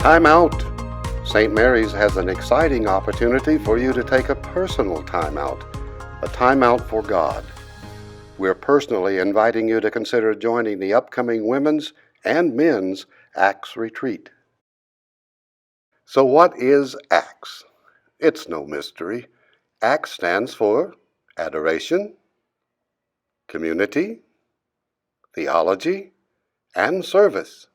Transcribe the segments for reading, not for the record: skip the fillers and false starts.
Time out. St. Mary's has an exciting opportunity for you to take a personal time out, a time out for God. We're personally inviting you to consider joining the upcoming Women's and Men's Acts Retreat. So what is Acts? It's no mystery. Acts stands for adoration, community, theology, and service.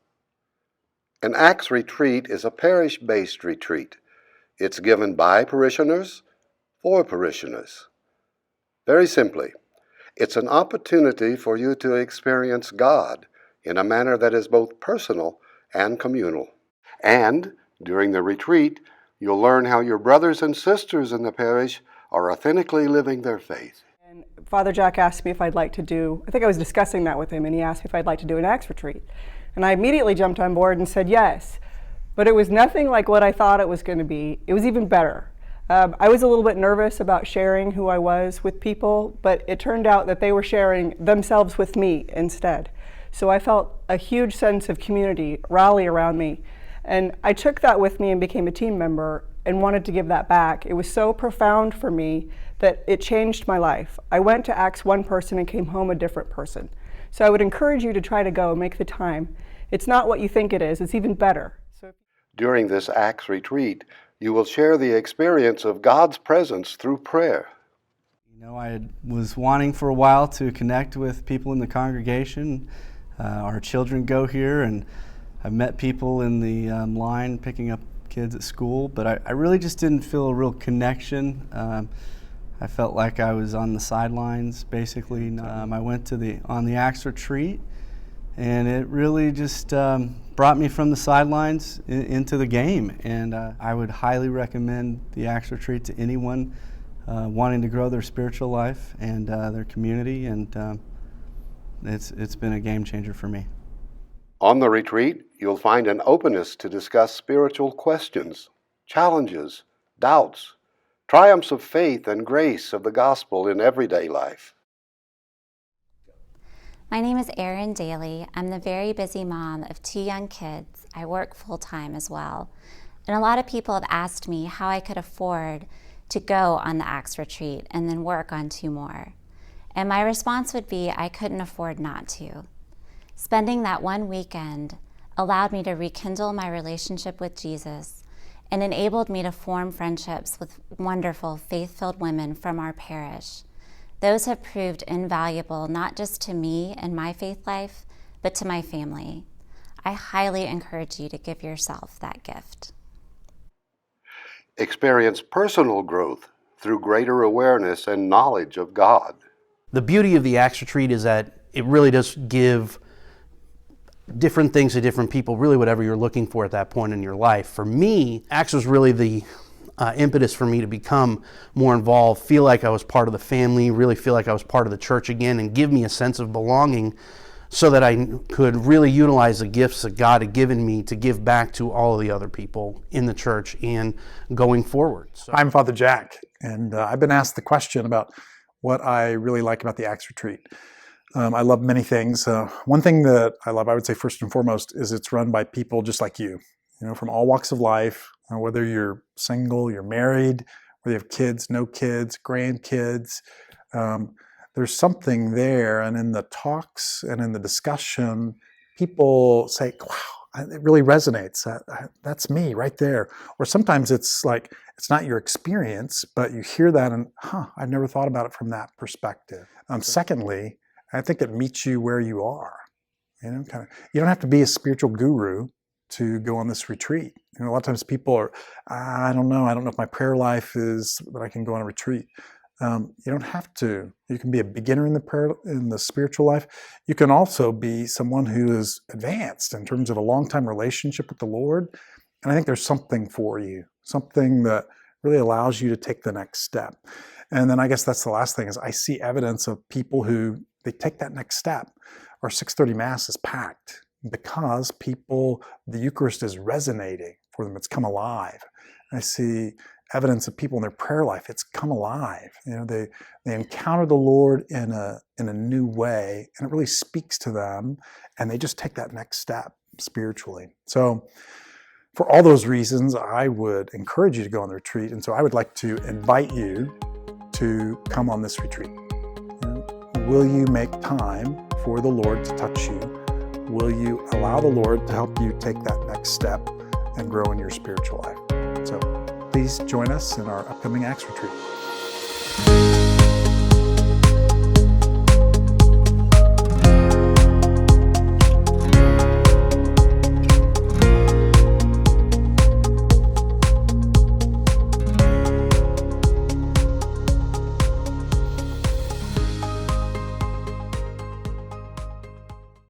An Acts retreat is a parish-based retreat. It's given by parishioners for parishioners. Very simply, it's an opportunity for you to experience God in a manner that is both personal and communal. And during the retreat, you'll learn how your brothers and sisters in the parish are authentically living their faith. And Father Jack asked me if I'd like to do, I think I was discussing that with him, and he asked me if I'd like to do an Acts retreat. And I immediately jumped on board and said yes. But it was nothing like what I thought it was going to be. It was even better. I was a little bit nervous about sharing who I was with people, but it turned out that they were sharing themselves with me instead. So I felt a huge sense of community rally around me. And I took that with me and became a team member and wanted to give that back. It was so profound for me that it changed my life. I went to Acts one person and came home a different person. So I would encourage you to try to go, make the time. It's not what you think it is, it's even better. During this Acts retreat, you will share the experience of God's presence through prayer. You know, I was wanting for a while to connect with people in the congregation. Our children go here, and I've met people in the line picking up kids at school, but I really just didn't feel a real connection. I felt like I was on the sidelines, basically. I went to on the Acts retreat, and it really just brought me from the sidelines into the game. And I would highly recommend the Acts retreat to anyone wanting to grow their spiritual life and their community, and it's been a game changer for me. On the retreat, you'll find an openness to discuss spiritual questions, challenges, doubts, triumphs of faith and grace of the gospel in everyday life. My name is Daly. I'm the very busy mom of 2 young kids. I work full-time as well. And a lot of people have asked me how I could afford to go on the Acts retreat and then work on 2 more. And my response would be, I couldn't afford not to. Spending that one weekend allowed me to rekindle my relationship with Jesus and enabled me to form friendships with wonderful, faith-filled women from our parish. Those have proved invaluable not just to me and my faith life, but to my family. I highly encourage you to give yourself that gift. Experience personal growth through greater awareness and knowledge of God. The beauty of the Acts retreat is that it really does give different things to different people, really whatever you're looking for at that point in your life. For me, Acts was really the impetus for me to become more involved, feel like I was part of the family, really feel like I was part of the church again, and give me a sense of belonging so that I could really utilize the gifts that God had given me to give back to all of the other people in the church and going forward. So, I'm Father Jack, and I've been asked the question about what I really like about the Acts retreat. I love many things. One thing that I love, I would say first and foremost, is it's run by people just like you know, from all walks of life, whether you're single, you're married, whether you have kids, no kids, grandkids. There's something there, and in the talks and in the discussion, people say, wow, it really resonates. That's me right there. Or sometimes it's like, it's not your experience, but you hear that and, I've never thought about it from that perspective. Secondly, I think it meets you where you are. You know, you don't have to be a spiritual guru to go on this retreat. You know, a lot of times people are, I don't know if my prayer life is that I can go on a retreat. You don't have to. You can be a beginner in the spiritual life. You can also be someone who is advanced in terms of a long-time relationship with the Lord. And I think there's something for you, something that really allows you to take the next step. And then I guess that's the last thing is I see evidence of people who they take that next step. Our 6:30 Mass is packed because the Eucharist is resonating for them. It's come alive. I see evidence of people in their prayer life. It's come alive. You know, they encounter the Lord in a new way, and it really speaks to them, and they just take that next step spiritually. So For all those reasons, I would encourage you to go on the retreat. And so I would like to invite you to come on this retreat. Will you make time for the Lord to touch you? Will you allow the Lord to help you take that next step and grow in your spiritual life? So please join us in our upcoming Acts retreat.